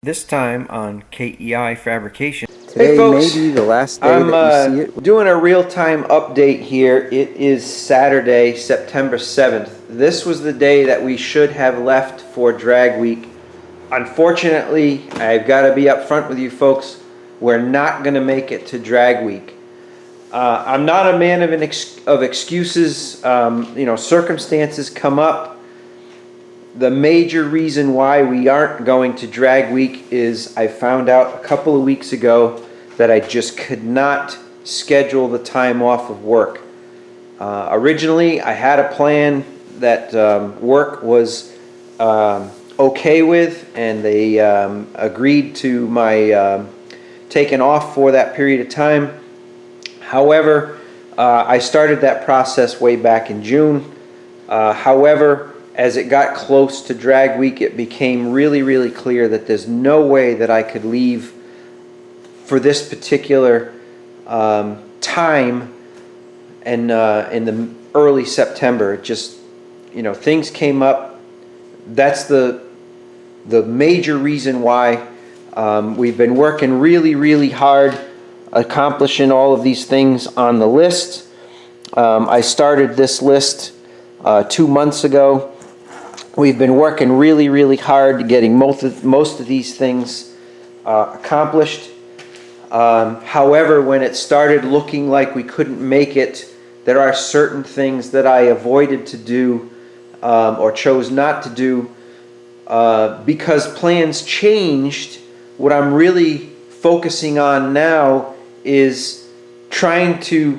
This time on KEI Fabrication. Today Hey folks, may be the last day that you see it. doing a real-time update here. It is Saturday, September 7th. This was the day that we should have left for drag week. Unfortunately, I've got to be up front with you folks. We're not going to make it to drag week. I'm not a man of excuses. Circumstances come up. The major reason why we aren't going to drag week is I found out a couple of weeks ago that I just could not schedule the time off of work. Originally, I had a plan that work was okay with, and they agreed to my taking off for that period of time. However, I started that process way back in June. However, as it got close to drag week, it became really clear that there's no way that I could leave for this particular time and in the early September. It just, things came up. That's the major reason why we've been working really hard accomplishing all of these things on the list. I started this list 2 months ago. We've been working really hard getting most of these things accomplished. However, when it started looking like we couldn't make it, there are certain things that I avoided to do or chose not to do because plans changed. What I'm really focusing on now is trying to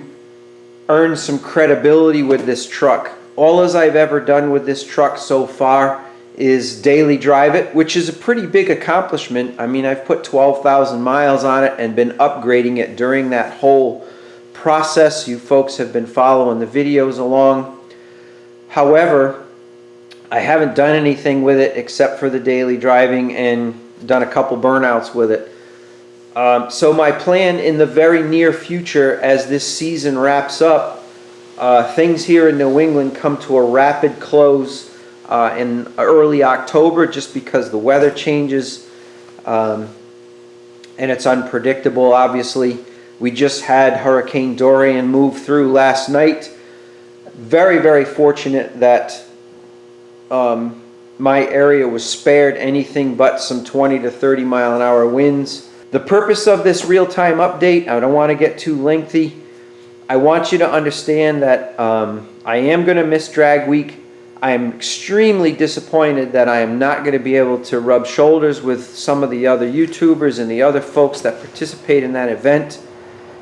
earn some credibility with this truck. All as I've ever done with this truck so far is daily drive it, which is a pretty big accomplishment. I mean, I've put 12,000 miles on it and been upgrading it during that whole process. You folks have been following the videos along. However, I haven't done anything with it except for the daily driving and done a couple burnouts with it. So my plan in the very near future, as this season wraps up, things here in New England come to a rapid close in early October just because the weather changes and it's unpredictable. Obviously, we just had Hurricane Dorian move through last night. Very fortunate that my area was spared anything but some 20 to 30 mile an hour winds. The purpose of this real-time update, I don't want to get too lengthy. I want you to understand that I am going to miss drag week. I am extremely disappointed that I am not going to be able to rub shoulders with some of the other YouTubers and the other folks that participate in that event.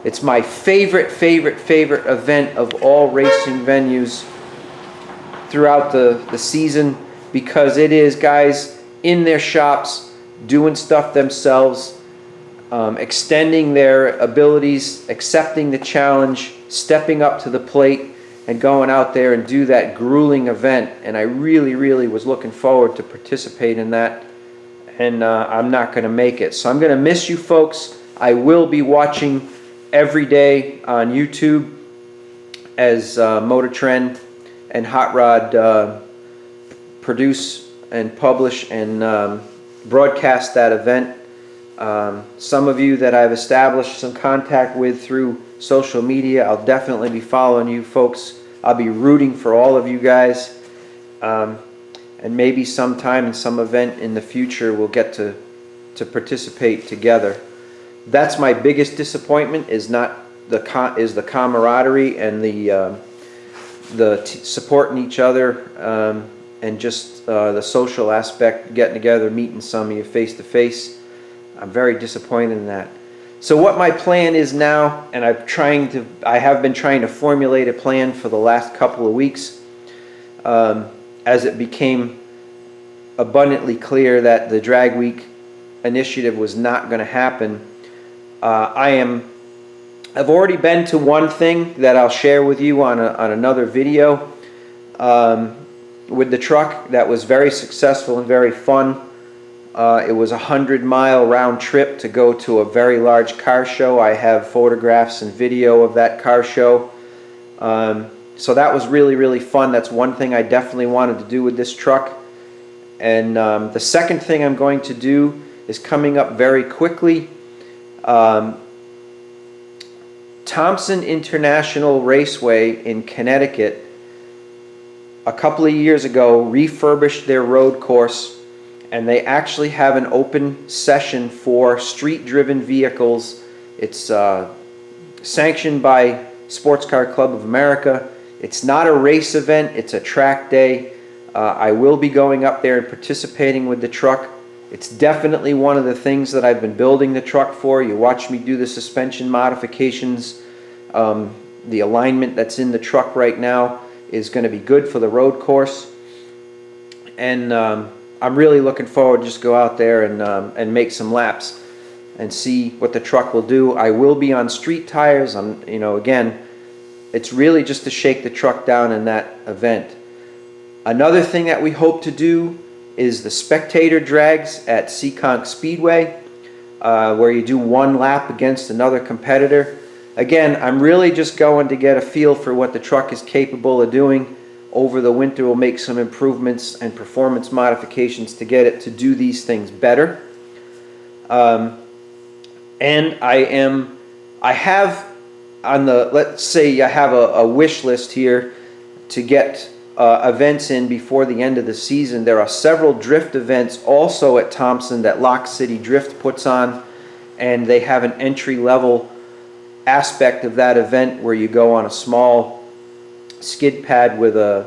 It's my favorite event of all racing venues throughout the season because it is guys in their shops doing stuff themselves, extending their abilities, accepting the challenge, stepping up to the plate, and going out there and do that grueling event. And I really was looking forward to participate in that, and I'm not going to make it. So I'm going to miss you folks. I will be watching every day on YouTube as Motor Trend and Hot Rod produce and publish and broadcast that event. Some of you that I've established some contact with through social media, I'll definitely be following you folks. I'll be rooting for all of you guys, and maybe sometime in some event in the future we'll get to participate together. That's my biggest disappointment, is the camaraderie and the supporting each other, and just the social aspect, getting together, meeting some of you face to face. I'm very disappointed in that. So what my plan is now, and I have been trying to formulate a plan for the last couple of weeks, as it became abundantly clear that the drag week initiative was not going to happen. I've already been to one thing that I'll share with you on another video with the truck that was very successful and very fun. It was a 100-mile round trip to go to a very large car show. I have photographs and video of that car show. So that was really fun. That's one thing I definitely wanted to do with this truck. And the second thing I'm going to do is coming up very quickly. Thompson International Raceway in Connecticut a couple of years ago refurbished their road course, and they actually have an open session for street-driven vehicles. It's sanctioned by Sports Car Club of America. It's not a race event, it's a track day. I will be going up there and participating with the truck. It's definitely one of the things that I've been building the truck for. You watch me do the suspension modifications. The alignment that's in the truck right now is going to be good for the road course. And I'm really looking forward to just go out there and make some laps and see what the truck will do. I will be on street tires. Again, it's really just to shake the truck down in that event. Another thing that we hope to do is the Spectator drags at Seekonk Speedway, where you do one lap against another competitor. Again, I'm really just going to get a feel for what the truck is capable of doing. Over the winter, we'll make some improvements and performance modifications to get it to do these things better. And I have on the, let's say I have a wish list here to get events in before the end of the season. There are several drift events also at Thompson that Lock City Drift puts on, and they have an entry-level aspect of that event where you go on a small skid pad with a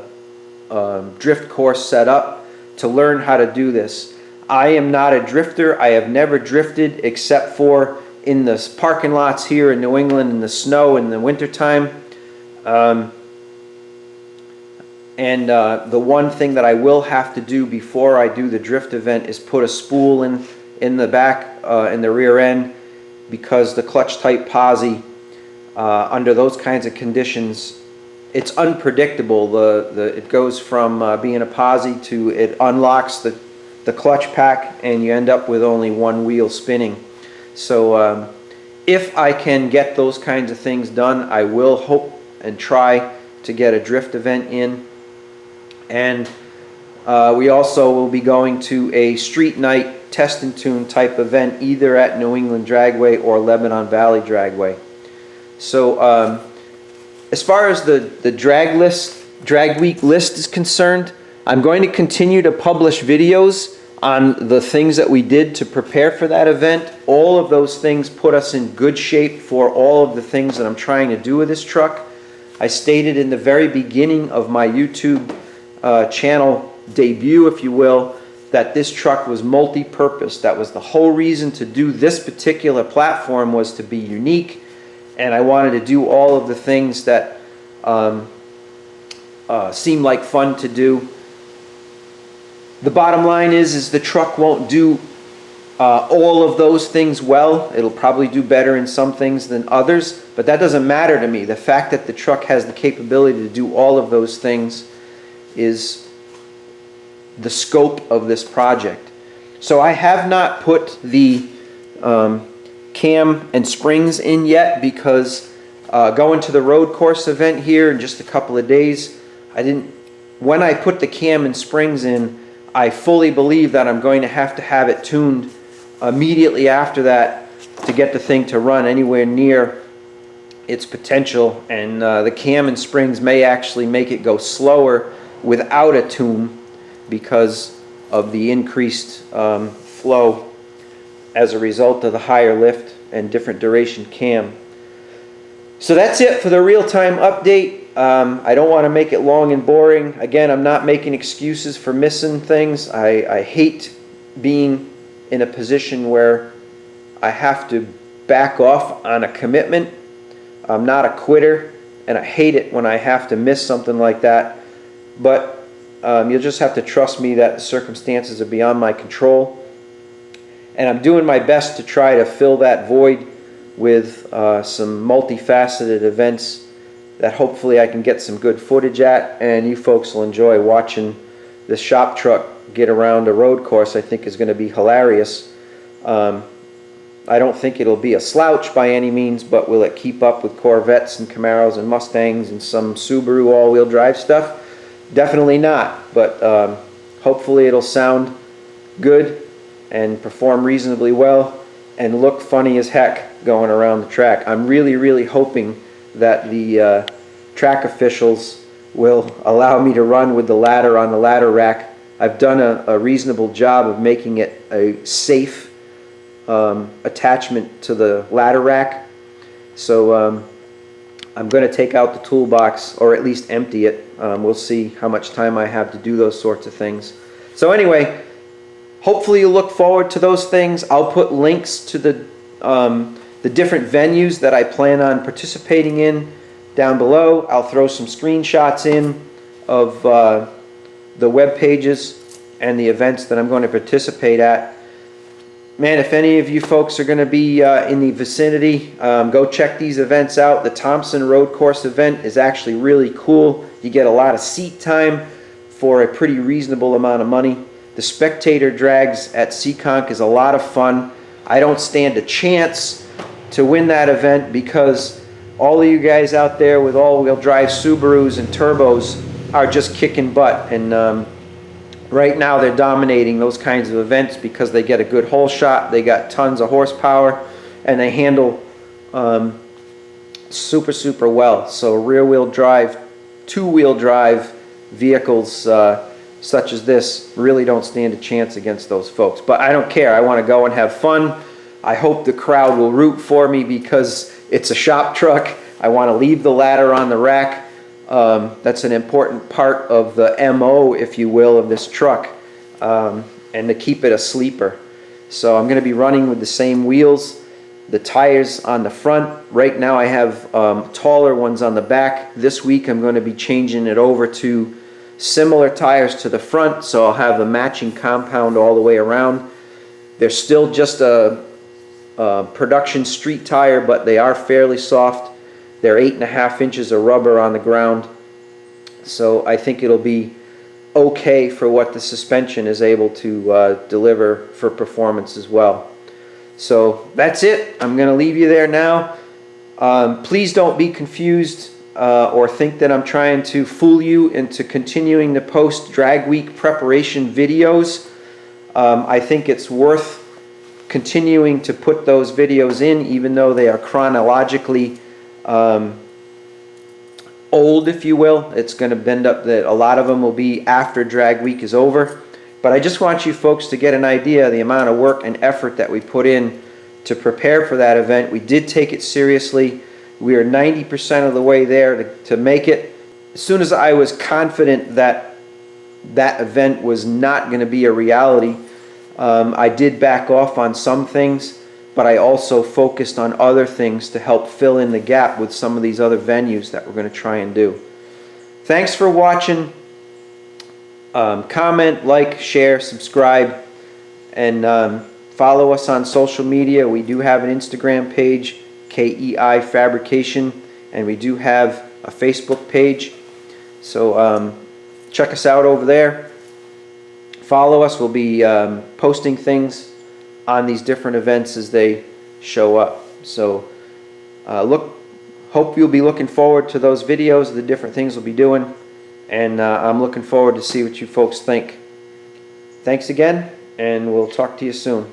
drift course set up to learn how to do this. I am not a drifter. I have never drifted except for in the parking lots here in New England in the snow in the wintertime. The one thing that I will have to do before I do the drift event is put a spool in the back, in the rear end, because the clutch type posi, under those kinds of conditions, it's unpredictable. It goes from being a posi to it unlocks the clutch pack, and you end up with only one wheel spinning. So if I can get those kinds of things done, I will hope and try to get a drift event in. And we also will be going to a street night test and tune type event either at New England Dragway or Lebanon Valley Dragway. So as far as the drag week list is concerned, I'm going to continue to publish videos on the things that we did to prepare for that event. All of those things put us in good shape for all of the things that I'm trying to do with this truck. I stated in the very beginning of my YouTube channel debut, if you will, that this truck was multi-purpose. That was the whole reason to do this particular platform, was to be unique, and I wanted to do all of the things that seem like fun to do. The bottom line is the truck won't do all of those things well. It'll probably do better in some things than others, but that doesn't matter to me. The fact that the truck has the capability to do all of those things is the scope of this project. So I have not put the cam and springs in yet because going to the road course event here in just a couple of days, when I put the cam and springs in, I fully believe that I'm going to have it tuned immediately after that to get the thing to run anywhere near its potential, and the cam and springs may actually make it go slower without a tune because of the increased flow as a result of the higher lift and different duration cam. So that's it for the real-time update. I don't want to make it long and boring. Again, I'm not making excuses for missing things. I hate being in a position where I have to back off on a commitment. I'm not a quitter, and I hate it when I have to miss something like that. But you'll just have to trust me that the circumstances are beyond my control. And I'm doing my best to try to fill that void with some multifaceted events that hopefully I can get some good footage at, and you folks will enjoy watching this shop truck get around a road course. I think is going to be hilarious. I don't think it'll be a slouch by any means, but will it keep up with Corvettes and Camaros and Mustangs and some Subaru all-wheel drive stuff? Definitely not, but hopefully it'll sound good and perform reasonably well and look funny as heck going around the track. I'm really hoping that the track officials will allow me to run with the ladder on the ladder rack. I've done a reasonable job of making it a safe attachment to the ladder rack. So I'm going to take out the toolbox, or at least empty it. We'll see how much time I have to do those sorts of things. So anyway, hopefully you look forward to those things. I'll put links to the different venues that I plan on participating in down below. I'll throw some screenshots in of the web pages and the events that I'm going to participate at. Man, if any of you folks are going to be in the vicinity, go check these events out. The Thompson Road Course event is actually really cool. You get a lot of seat time for a pretty reasonable amount of money. The Spectator drags at Seekonk is a lot of fun. I don't stand a chance to win that event because all of you guys out there with all-wheel drive Subarus and turbos are just kicking butt, and right now they're dominating those kinds of events because they get a good hole shot, they got tons of horsepower, and they handle super well. So rear-wheel drive, two-wheel drive vehicles such as this really don't stand a chance against those folks. But I don't care. I want to go and have fun. I hope the crowd will root for me because it's a shop truck. I want to leave the ladder on the rack. That's an important part of the MO, if you will, of this truck, and to keep it a sleeper. So I'm going to be running with the same wheels, the tires on the front. Right now I have taller ones on the back. This week I'm going to be changing it over to similar tires to the front, so I'll have a matching compound all the way around. They're still just a production street tire, but they are fairly soft. They're 8.5 inches of rubber on the ground, so I think it'll be okay for what the suspension is able to deliver for performance as well. So that's it. I'm going to leave you there now. Please don't be confused or think that I'm trying to fool you into continuing to post drag week preparation videos. I think it's worth continuing to put those videos in, even though they are chronologically old, if you will. It's going to bend up that a lot of them will be after drag week is over. But I just want you folks to get an idea of the amount of work and effort that we put in to prepare for that event. We did take it seriously. We are 90% of the way there to make it. As soon as I was confident that that event was not going to be a reality, I did back off on some things, but I also focused on other things to help fill in the gap with some of these other venues that we're going to try and do. Thanks for watching. Comment, like, share, subscribe, and follow us on social media. We do have an Instagram page, KEI Fabrication, and we do have a Facebook page. So check us out over there. Follow us. We'll be posting things on these different events as they show up. So hope you'll be looking forward to those videos, the different things we'll be doing, and I'm looking forward to see what you folks think. Thanks again, and we'll talk to you soon.